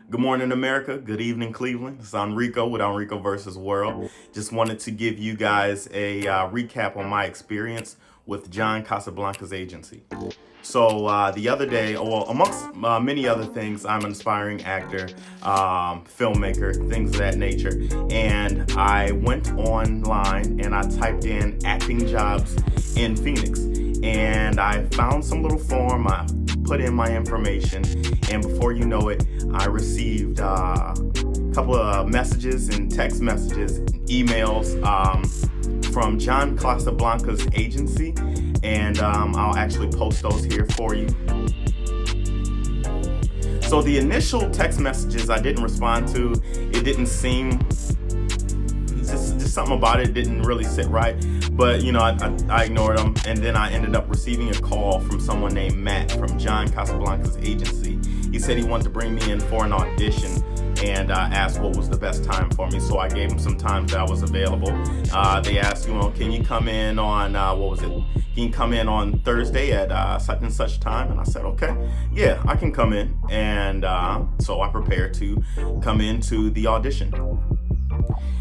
Good morning, America. Good evening, Cleveland. It's Enrico with Enrico versus World. Just wanted to give you guys a recap on my experience with John Casablanca's agency. So the other day, well, amongst many other things, I'm an aspiring actor, filmmaker, things of that nature. And I went online and I typed in acting jobs in Phoenix. And I found some little form. I put in my information, and before you know it, I received a couple of messages and text messages, emails from John Casablanca's agency, and I'll actually post those here for you. So the initial text messages I didn't respond to. It didn't seem, just something about it didn't really sit right. But, I ignored them, and then I ended up receiving a call from someone named Matt from John Casablanca's agency. He said he wanted to bring me in for an audition and asked what was the best time for me. So I gave him some times that I was available. They asked, can you come in on, Can you come in on Thursday at such and such time? And I said, okay, yeah, I can come in. And so I prepared to come into the audition.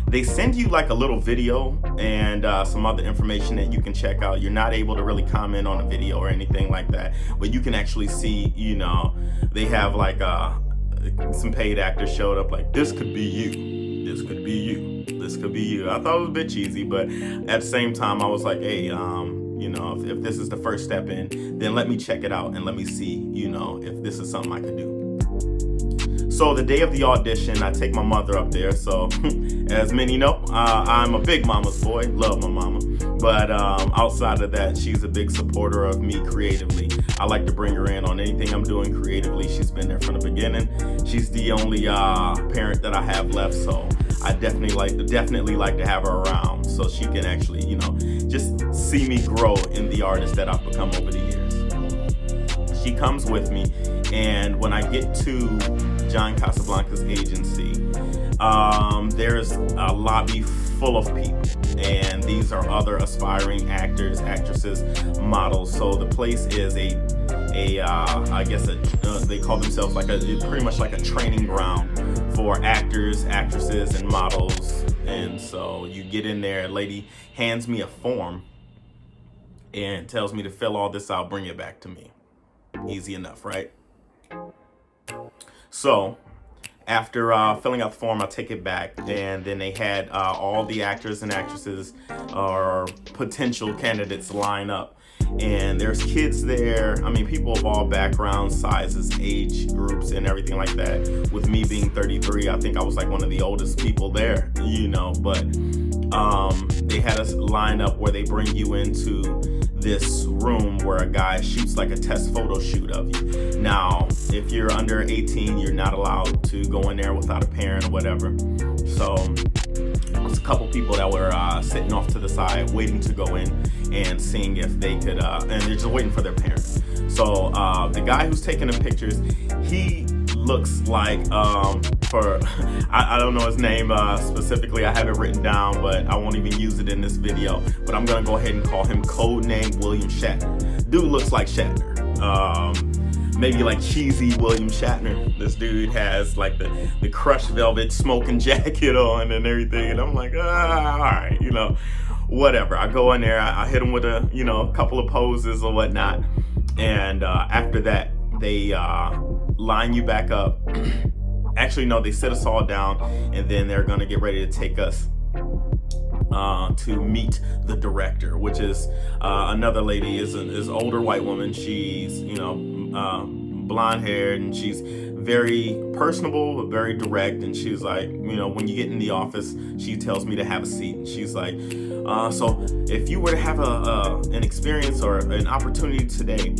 They send you like a little video and some other information that you can check out. You're not able to really comment on a video or anything like that, but you can actually see, they have like some paid actors showed up like, this could be you, this could be you, this could be you. I thought it was a bit cheesy, but at the same time, I was like, hey, if this is the first step in, then let me check it out and let me see, if this is something I could do. So the day of the audition, I take my mother up there. So as many know, I'm a big mama's boy, love my mama. But outside of that, she's a big supporter of me creatively. I like to bring her in on anything I'm doing creatively. She's been there from the beginning. She's the only parent that I have left. So I definitely like to have her around so she can actually, just see me grow in the artist that I've become over the years. She comes with me, and when I get to John Casablanca's agency, there's a lobby full of people, and these are other aspiring actors, actresses, models. So the place is they call themselves pretty much like a training ground for actors, actresses, and models. And so you get in there, a lady hands me a form and tells me to fill all this out, bring it back to me. Easy enough, right? So after filling out the form, I take it back, and then they had all the actors and actresses or potential candidates line up. And there's kids there. I mean, people of all backgrounds, sizes, age groups, and everything like that. With me being 33, I think I was like one of the oldest people there, But they had us line up where they bring you into this room where a guy shoots like a test photo shoot of you. Now, if you're under 18, you're not allowed to go in there without a parent or whatever. So there's a couple people that were sitting off to the side waiting to go in and seeing if they could, and they're just waiting for their parents. So the guy who's taking the pictures, he looks like, I don't know his name specifically, I have it written down, but I won't even use it in this video, but I'm gonna go ahead and call him codename William Shatner. Dude looks like Shatner. Maybe like cheesy William Shatner. This dude has like the crushed velvet smoking jacket on and everything, and I'm like, all right, whatever. I go in there, I hit him with a couple of poses or whatnot, and after that, they line you back up. Actually, no, they sit us all down, and then they're gonna get ready to take us to meet the director, which is another lady, is an older white woman. She's blonde haired, and she's very personable but very direct. And she's like, when you get in the office, she tells me to have a seat, and she's like, so if you were to have an experience or an opportunity today,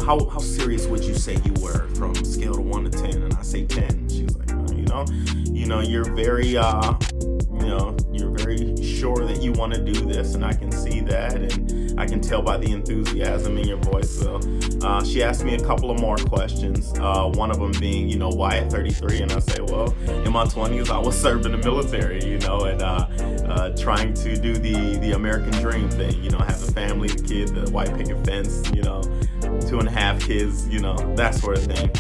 how serious would you say you were from a scale of 1 to 10? And I say 10. She's like, you're very you're very sure that you want to do this, and I can see that, and I can tell by the enthusiasm in your voice. So she asked me a couple of more questions, one of them being, why at 33? And I say, well, in my 20s, I was serving the military, and trying to do the American dream thing, have the family, the kid, the white picket fence, 2.5 kids, that sort of thing.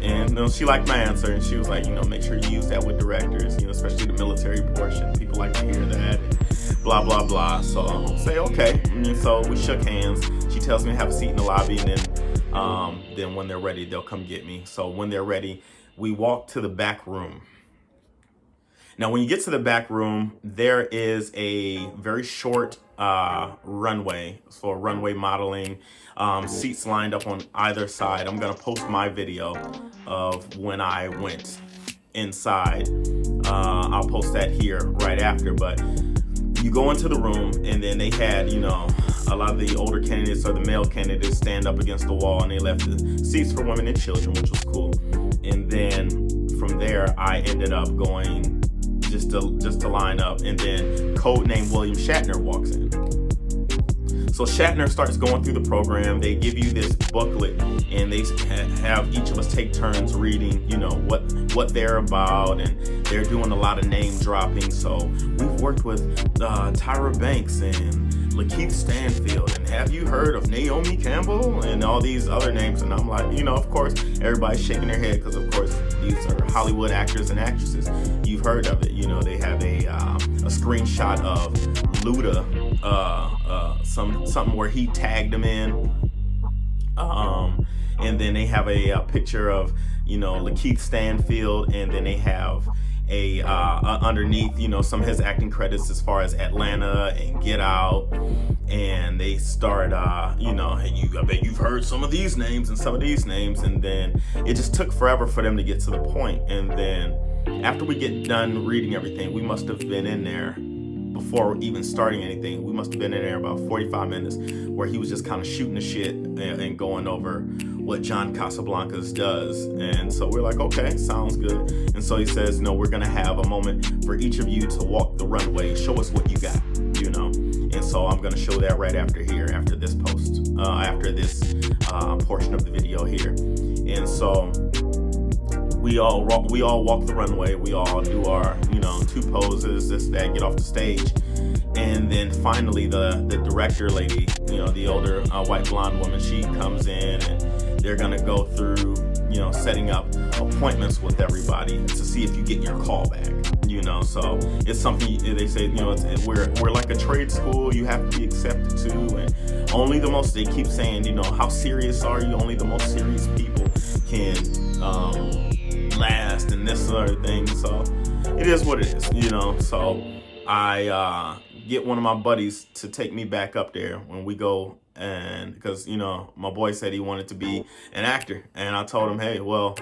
And she liked my answer, and she was like, make sure you use that with directors, especially the military portion. People like to hear that, and blah, blah, blah. So I'll say, okay. And so we shook hands. She tells me to have a seat in the lobby, and then when they're ready, they'll come get me. So when they're ready, we walk to the back room. Now, when you get to the back room, there is a very short runway for runway modeling, seats lined up on either side. I'm going to post my video of when I went inside. I'll post that here right after. But you go into the room, and then they had, a lot of the older candidates or the male candidates stand up against the wall, and they left the seats for women and children, which was cool. And then from there, I ended up going just to line up, and then codename William Shatner walks in. So Shatner starts going through the program. They give you this booklet, and they have each of us take turns reading, what they're about, and they're doing a lot of name dropping. So we've worked with Tyra Banks and Lakeith Stanfield, and have you heard of Naomi Campbell, and all these other names? And I'm like, of course, everybody's shaking their head, because of course these are Hollywood actors and actresses. You've heard of it. They have a screenshot of Luda, something where he tagged him in, and then they have a picture of Lakeith Stanfield, and then they have underneath some of his acting credits as far as Atlanta and Get Out, and they start hey, I bet you've heard some of these names and some of these names, and then it just took forever for them to get to the point. And then after we get done reading everything, we must have been in there, before even starting anything, we must have been in there about 45 minutes, where he was just kind of shooting the shit and going over what John Casablancas does. And so we're like, okay, sounds good. And so he says, we're going to have a moment for each of you to walk the runway, show us what you got, And so I'm going to show that right after this post, after this portion of the video here. And so we all walk the runway. We all do our, 2 poses, this, that, get off the stage. And then finally the director lady, the older white blonde woman, she comes in, and they're going to go through, setting up appointments with everybody to see if you get your call back, So it's something they say, we're like a trade school. You have to be accepted to, and only the most, they keep saying, how serious are you? Only the most serious people can last, and this sort of thing. So it is what it is, So I get one of my buddies to take me back up there when we go, and because my boy said he wanted to be an actor, and I told him, hey, well,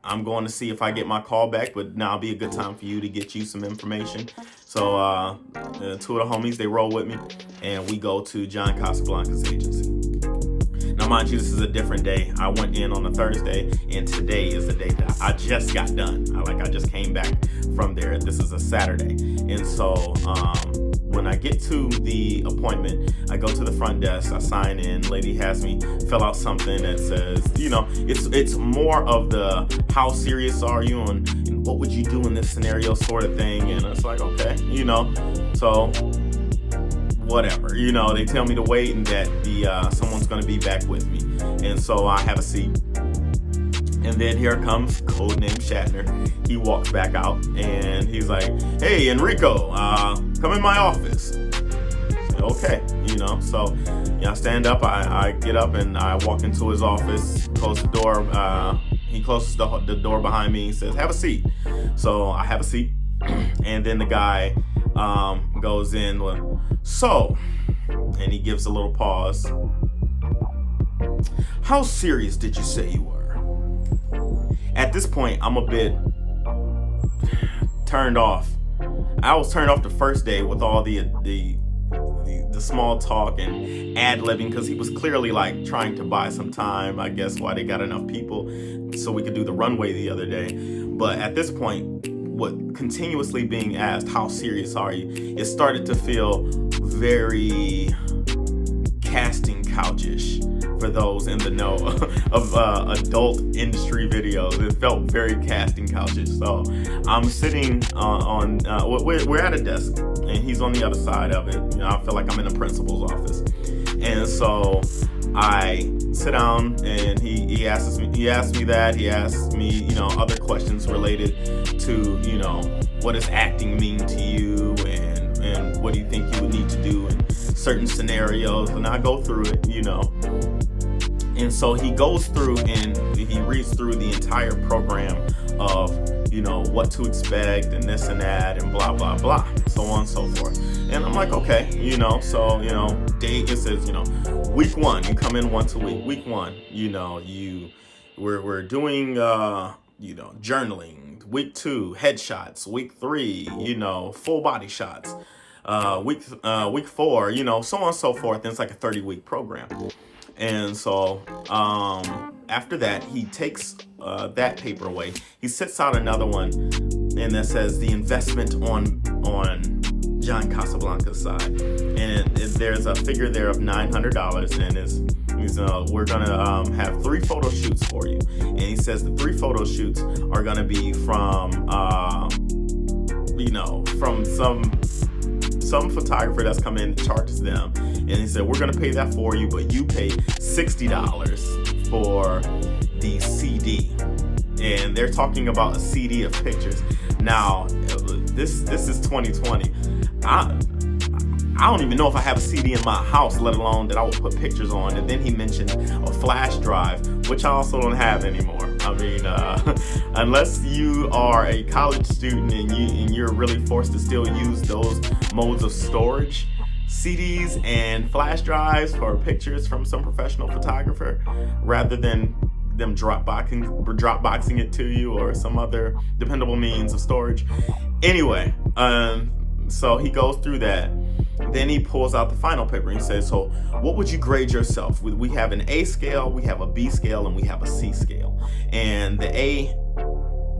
I'm going to see if I get my call back, but now it'll be a good time for you to get you some information. So 2 of the homies, they roll with me, and we go to John Casablancas' agency. Now, mind you, this is a different day. I went in on a Thursday, and today is the day that I just got done. I just came back from there. This is a Saturday. And so when I get to the appointment, I go to the front desk, I sign in, lady has me fill out something that says, it's more of the how serious are you, and what would you do in this scenario sort of thing. And it's like, okay, so whatever, they tell me to wait, and that someone's going to be back with me. And so I have a seat, and then here comes codename Shatner. He walks back out, and he's like, hey, Enrico, come in my office. Okay, so I stand up, I get up, and I walk into his office, close the door. He closes the door behind me. He says, have a seat. So I have a seat, and then the guy goes in, so, and he gives a little pause. How serious did you say you were? At this point, I'm a bit turned off. I was turned off the first day with all the small talk and ad-libbing, because he was clearly like trying to buy some time, I guess, while they got enough people so we could do the runway the other day. But at this point, what continuously being asked, how serious are you, it started to feel very casting couchish for those in the know of adult industry videos. It felt very casting couchish. So I'm sitting we're at a desk, and he's on the other side of it. I feel like I'm in the principal's office. And so I sit down and he asks me that. He asks me, other questions related to, what does acting mean to you, and what do you think you would need to do in certain scenarios, and I go through it, And so he goes through and he reads through the entire program of, what to expect and this and that and blah, blah, blah, so on and so forth. And I'm like, okay, day, it says, week 1, you come in once a week. Week 1, we're doing, journaling. Week 2, headshots. Week 3, full body shots. Week 4, so on and so forth. And it's like a 30-week program. And so after that, he takes that paper away. He sets out another one, and that says the investment on John Casablanca's side. And there's a figure there of $900, and we're gonna have 3 photo shoots for you. And he says the 3 photo shoots are gonna be from from some photographer that's come in, charges them, and he said, we're going to pay that for you, but you pay $60 for the CD. And they're talking about a CD of pictures. Now, this is 2020. I don't even know if I have a CD in my house, let alone that I would put pictures on. And then he mentioned a flash drive, which I also don't have anymore. I mean, unless you are a college student and you're really forced to still use those modes of storage, CDs and flash drives for pictures from some professional photographer, rather than them dropboxing it to you or some other dependable means of storage. Anyway, so he goes through that. Then he pulls out the final paper and he says, so what would you grade yourself? We have an A scale, we have a B scale, and we have a C scale. And the A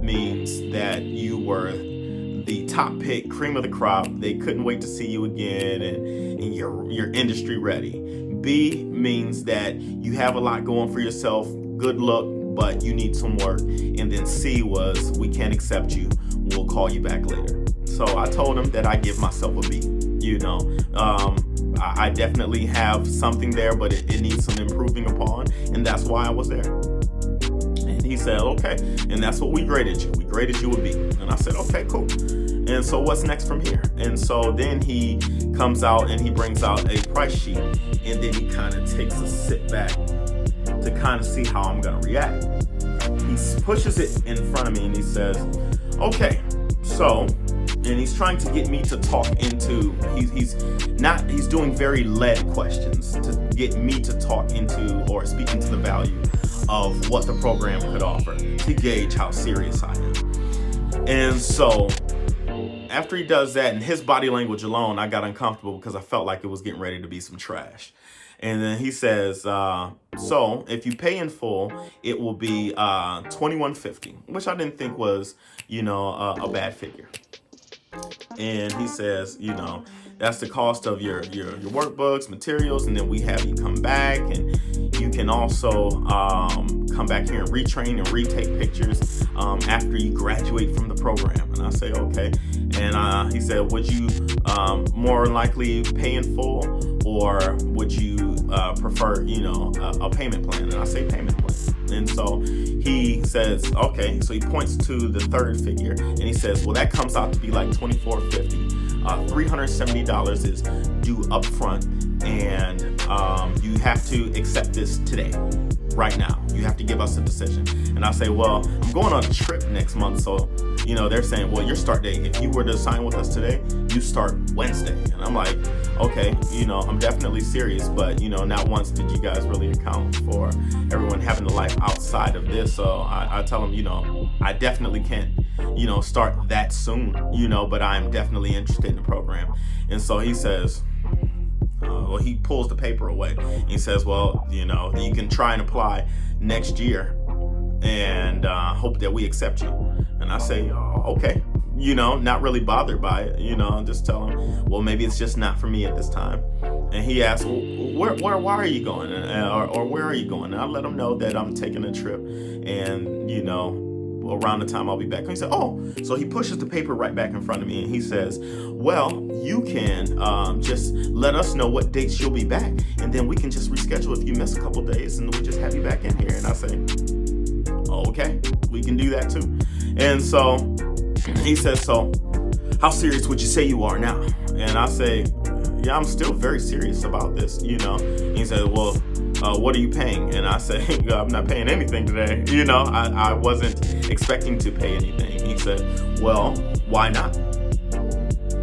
means that you were the top pick, cream of the crop. They couldn't wait to see you again, and you're industry ready. B means that you have a lot going for yourself, good look, but you need some work. And then C was, we can't accept you, we'll call you back later. So I told him that I give myself a B. I definitely have something there, but it needs some improving upon, and that's why I was there. And he said, okay, and that's what we graded you. We graded you a B. And I said, okay, cool. And so what's next from here? And so then he comes out and he brings out a price sheet, and then he kind of takes a sit back to kind of see how I'm going to react. He pushes it in front of me and he says, okay, so, and he's trying to get me to talk into, he's doing very led questions to get me to talk into or speak into the value of what the program could offer, to gauge how serious I am. And so after he does that, and his body language alone, I got uncomfortable because I felt like it was getting ready to be some trash. And then he says, so if you pay in full, it will be $21.50, which I didn't think was, a bad figure. And he says, that's the cost of your workbooks, materials, and then we have you come back, and you can also come back here and retrain and retake pictures after you graduate from the program. And I say, okay. And he said, would you more likely pay in full, or would you prefer, a payment plan? And I say payment plan. And so he says, okay. So he points to the third figure, and he says, well, that comes out to be like $24.50. $370 is due up front, and you have to accept this today, right now. You have to give us a decision. And I say, well, I'm going on a trip next month, so they're saying, well, your start date, if you were to sign with us today, you start Wednesday. And I'm like, okay, I'm definitely serious, but not once did you guys really account for everyone having a life outside of this. So I tell them, I definitely can't start that soon, but I'm definitely interested in the program. And so he says, he pulls the paper away. He says, well, you can try and apply next year and hope that we accept you. And I say, okay, not really bothered by it, just tell him, well, maybe it's just not for me at this time. And he asks, well, why are you going? Or where are you going? And I let him know that I'm taking a trip, and, around the time I'll be back. And he said, oh, so he pushes the paper right back in front of me and he says, well, you can just let us know what dates you'll be back, and then we can just reschedule if you miss a couple days, and we just have you back in here. And I say, okay, we can do that too. And so he says, so how serious would you say you are now? And I say, yeah, I'm still very serious about this, And he said, well, what are you paying? And I say, I'm not paying anything today. I wasn't expecting to pay anything. He said, well, why not?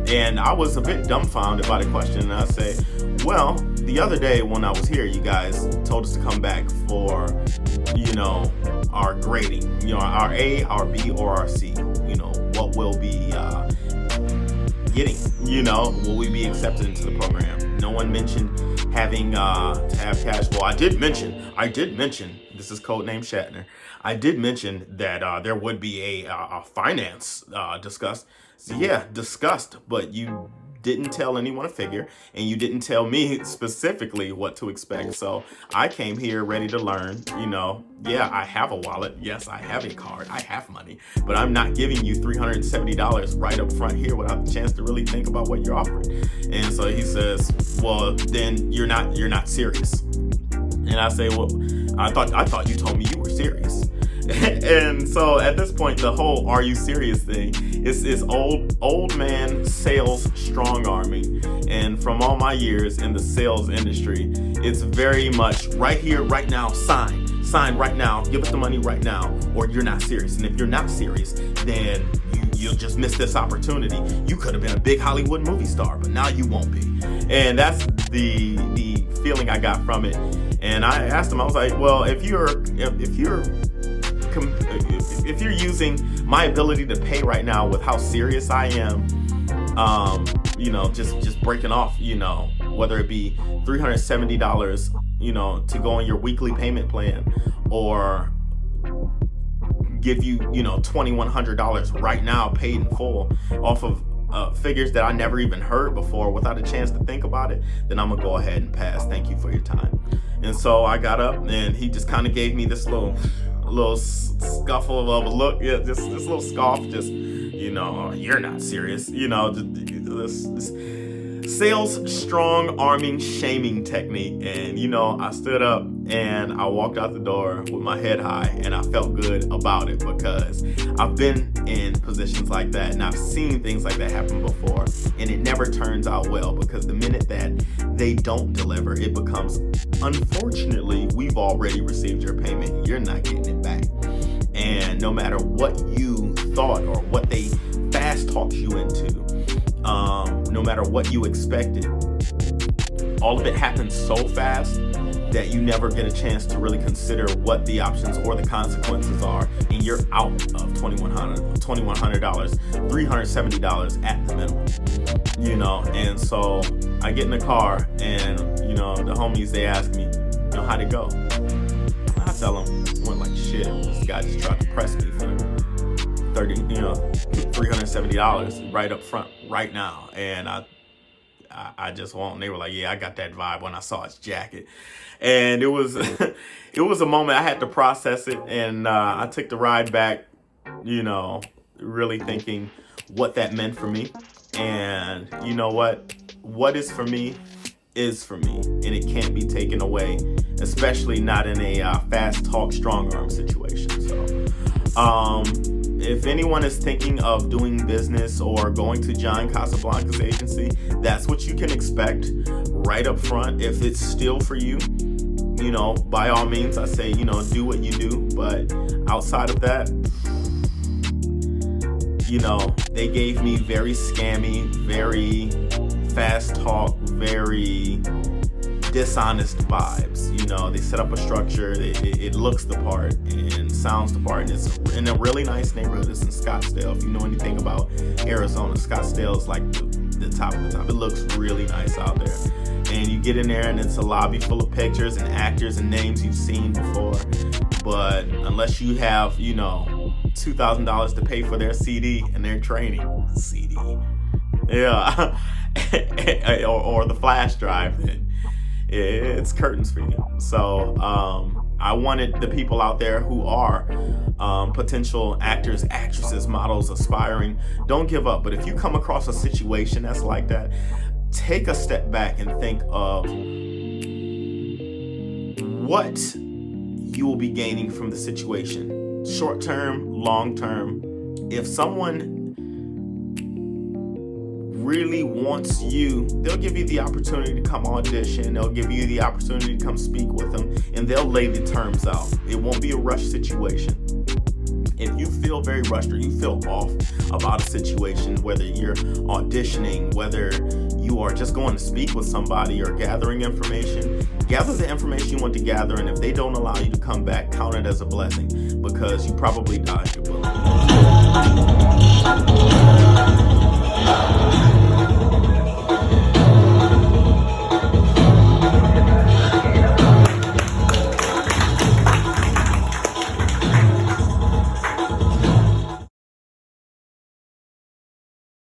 And I was a bit dumbfounded by the question. And I say, well, the other day when I was here, you guys told us to come back for, our grading, our A, our B, or our C, what we'll be getting, will we be accepted into the program? No one mentioned having to have cash. Well, I did mention, this is codename Shatner. I did mention that there would be a finance discussed. So yeah, discussed, but you didn't tell anyone a figure, and you didn't tell me specifically what to expect. So I came here ready to learn. Yeah, I have a wallet. Yes, I have a card. I have money, but I'm not giving you $370 right up front here without the chance to really think about what you're offering. And so he says, well, then you're not serious. And I say, well, I thought you told me you were serious. And so at this point, the whole "are you serious" thing is old man sales strong arming. And from all my years in the sales industry, it's very much right here, right now, sign right now, give us the money right now, or you're not serious. And if you're not serious, then you'll just miss this opportunity. You could have been a big Hollywood movie star, but now you won't be. And that's the feeling I got from it. And I asked him, I was like, well, if you're using my ability to pay right now with how serious I am, just breaking off, whether it be $370, to go on your weekly payment plan, or give you, $2,100 right now paid in full off of figures that I never even heard before without a chance to think about it, then I'm gonna go ahead and pass. Thank you for your time. And so I got up, and he just kind of gave me this little scuffle of a look, yeah, this little scoff, just, you're not serious, this sales strong arming shaming technique. And I stood up and I walked out the door with my head high, and I felt good about it because I've been in positions like that, and I've seen things like that happen before, and it never turns out well, because the minute that they don't deliver, it becomes, unfortunately, we've already received your payment, you're not getting it back. And no matter what you thought or what they fast talked you into, no matter what you expected, all of it happens so fast that you never get a chance to really consider what the options or the consequences are, and you're out of $2,100, $370 at the minimum, And so I get in the car, and the homies, they ask me, how'd it go? I tell them, went like shit. This guy just tried to press me for $370 right up front right now, and I just won't. And they were like, yeah, I got that vibe when I saw his jacket. And it was it was a moment I had to process it, and I took the ride back, really thinking what that meant for me. And you know what is for me is for me, and it can't be taken away, especially not in a fast talk strong arm situation. So if anyone is thinking of doing business or going to John Casablanca's agency, that's what you can expect right up front. If it's still for you, by all means, I say, do what you do. But outside of that, they gave me very scammy, very fast talk, very dishonest vibes. They set up a structure, it looks the part and sounds the part, and it's in a really nice neighborhood. It's in Scottsdale. If you know anything about Arizona, Scottsdale is like the top of the top. It looks really nice out there. And you get in there, and it's a lobby full of pictures and actors and names you've seen before. But unless you have, $2,000 to pay for their CD and their training CD, yeah, or the flash drive, then it's curtains for you. So I wanted the people out there who are potential actors, actresses, models, aspiring, don't give up. But if you come across a situation that's like that, take a step back and think of what you will be gaining from the situation. Short term, long term. If someone really wants you, they'll give you the opportunity to come audition, they'll give you the opportunity to come speak with them, and they'll lay the terms out. It won't be a rush situation. If you feel very rushed or you feel off about a situation, whether you're auditioning, whether you are just going to speak with somebody or gathering information, gather the information you want to gather, and if they don't allow you to come back, count it as a blessing, because you probably dodged your bullet.